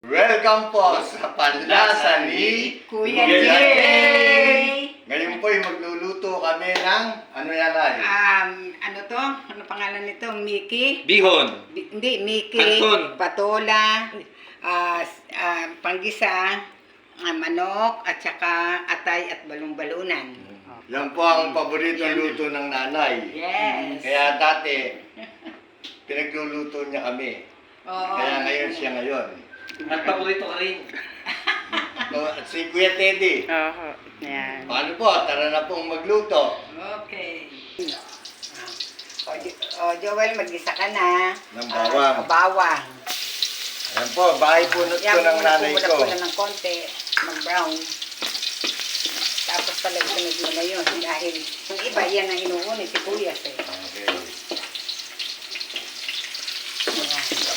Welcome po sa Panlasa ni Kuya Jay! Ngayon po ay magluluto kami ng ano yan ay? Ano to? Ano pangalan nito? Mickey? Bihon. Hindi, Mickey. Canton. Patola. Panggisa. Manok. At saka atay at balong-balunan. Yan po ang paboritong luto ng nanay. Yes. Kaya dati, pinagluluto niya kami. Oo. Kaya ngayon siya ngayon. At paborito ka rin. At si Kuya Teddy. Oo. Yan. Paano po? Tara na pong magluto. Okay. Joel, mag-isa ka na. Ng bawang. Bawang. Ayan po, bahay punot ko ng nanay ko. Pumula ng konti. Mag-brown. Tapos palagsunod mo na yun. Dahil yung iba, yan ang inuunin. Sibuyas eh. Okay. Ayan.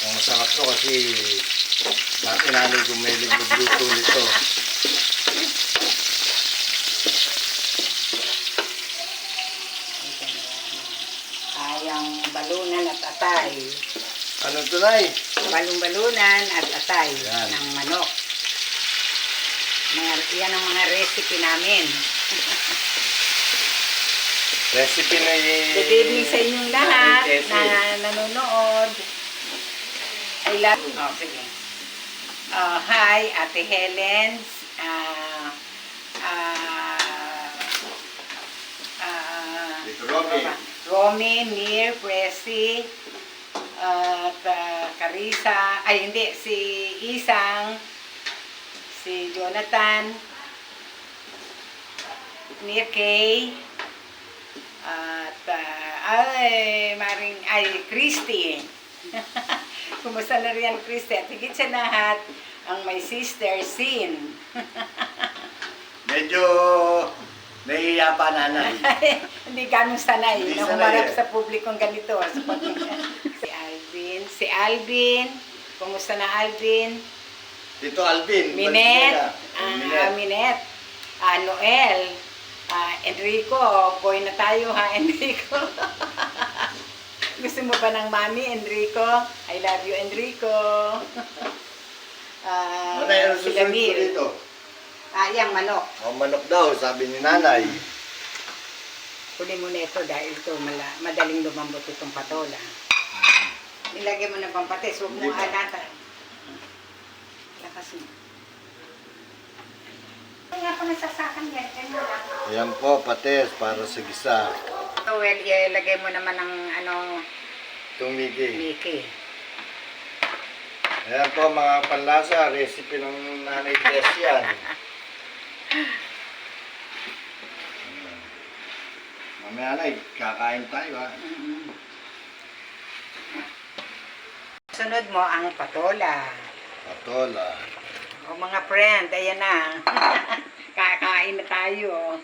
Ang masarap to kasi dati nanay ko may magluto nito. Yung balunan at atay. Ano to, Nay? Balong-balunan at atay Yan. ng manok. Yan ang mga recipe namin. Recipe na Good evening sa inyong lahat na nanonood. I love you. Oh, sige. Hi, Ate Helen. Dito, Romy. Romy, Mir, Presi, at Carissa, ay hindi, si Isang, si Jonathan, Mir Kay, at Christy. Kumusta na riyan, Christy? At higit sa lahat, ang my sister, Sin. Medyo nahihiya pa nanay. Hindi ganun sanay Hindi na sanay humarap eh. sa publikong ganito. Si Alvin, kumusta na Alvin? Dito, Alvin. Minet, Minet. Minet, Noel, Enrico, boy na tayo ha, Enrico. Gusto mo ba ng mami, Enrico? I love you, Enrico. Nanay, ano Si susunod ko Lamir. dito? Yang manok. O, manok daw, sabi ni nanay. Huli mo na ito dahil ito madaling lumambot itong patola. Nilagay mo ng pampatis, huwag mo Hindi pa. alatan. Lakas mo. Kaya ako nasasakan yan, ganyan lang. Ayan po, pates para sa gisa. So, well, ilagay mo naman ng Itong Mickey. Mickey. Ayan po mga panlasa, recipe ng nanay Tess yan. Mamaya na, kakain tayo ha. Sunod mo ang patola. Patola. O mga friend, ayan na. Kakain na tayo.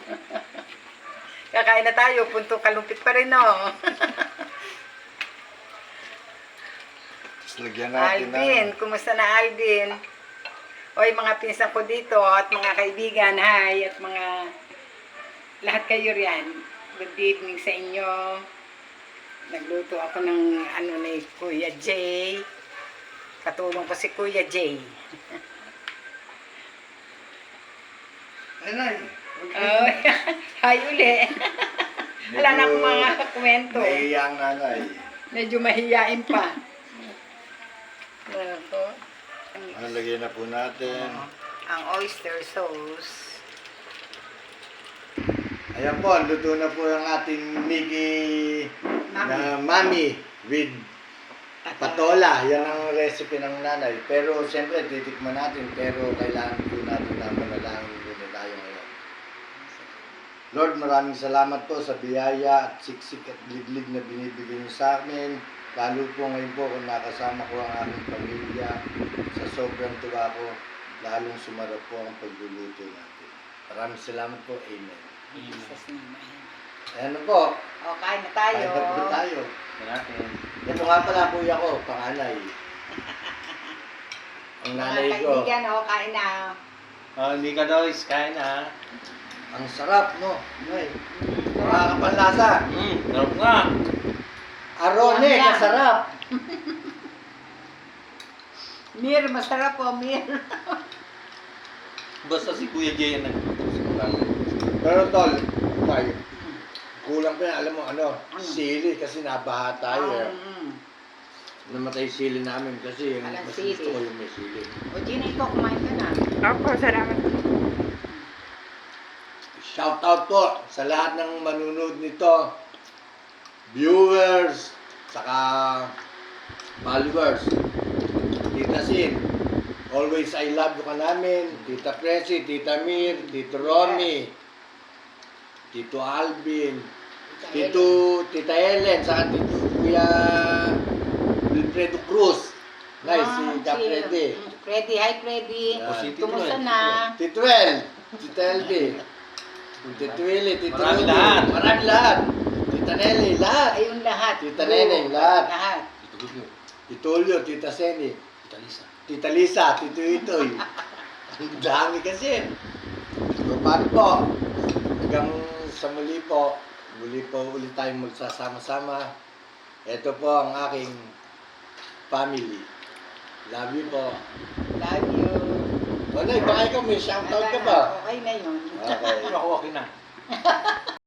Kakain na tayo, punto kalumpit pa rin no. Tapos lagyan natin Alvin, kumusta na Alvin? Oy, mga pinsan ko dito at mga kaibigan, hi, at mga lahat kayo riyan. Good evening sa inyo. Nagluto ako ng ni Kuya Jay. Katulong ko si Kuya Jay. Ay, nay. Oh, hi uli. Wala na akong mga kwento. Nahihiyang nanay. Medyo mahiyain pa. Lagyan na po natin. Ang oyster sauce. Ayan po, luto na po ang ating Mickey na mami with patola. Yan ang recipe ng nanay. Pero siyempre, titikman natin. Pero kailangan po natin na manalangin muna tayo ngayon. Lord, maraming salamat po sa biyaya at siksik at liglig na binibigay niyo sa amin. Lalo po ngayon po kung nakasama ko ang aming pamilya. Sa sobrang tuwa ko, lalong sumarap po ang pagluluto natin. Maraming salamat po. Amen. Jesus name. Ayan na po. O, kain na tayo. Kain na po tayo. Natin. Ito nga pala kuya ko, panganay. Ang nanay Mga ko. kaibigan, o, kain na. Hindi ka daw, kain na. Ang sarap, no? Nay. Makakapanlasa. Sarap nga. Arone, Yan lang. kasarap. Mir, masarap po, Mir. Basta si Kuya Jay ang nagtutulong. Pero tol, tayo. Kulang pa yan, alam mo ano, Ano? sili kasi nabaha tayo eh. Mm. Namatay sili namin kasi yung Walang mas sili. gusto ko yung may sili. O, Gina, ikaw kumain ka na. Opo, salamat. Shout out po sa lahat ng manunod nito. Viewers, saka followers. Tita Sin, always I love you ka namin. Tita Presi, Tita Mir, Tito Romy, Tito Alvin, Tita Helen, saka Tito Kuya Wilfredo Cruz. Nice, si Ka Freddy. Freddy, hi Freddy. Ah, si Kumusta Tito na? Tito El, Tita Elby, Tito Willie, Tito Marami Rudy, lahat. marami lahat. Tita Nelly, lahat. Ayun lahat. Tita Neneng, lahat. Lahat. Tito Gugu. Tito Julio, Tita Seni, Tita Lisa. Tita Lisa, Tito Itoy. Ang dami kasi. So, paano po? Hanggang sa muli po ulit tayong magsasama-sama. Ito po ang aking family. Love you po. Love you. Wala, baka ikaw may shoutout ka ba? Okay na yun. Okay. Ako, okay na.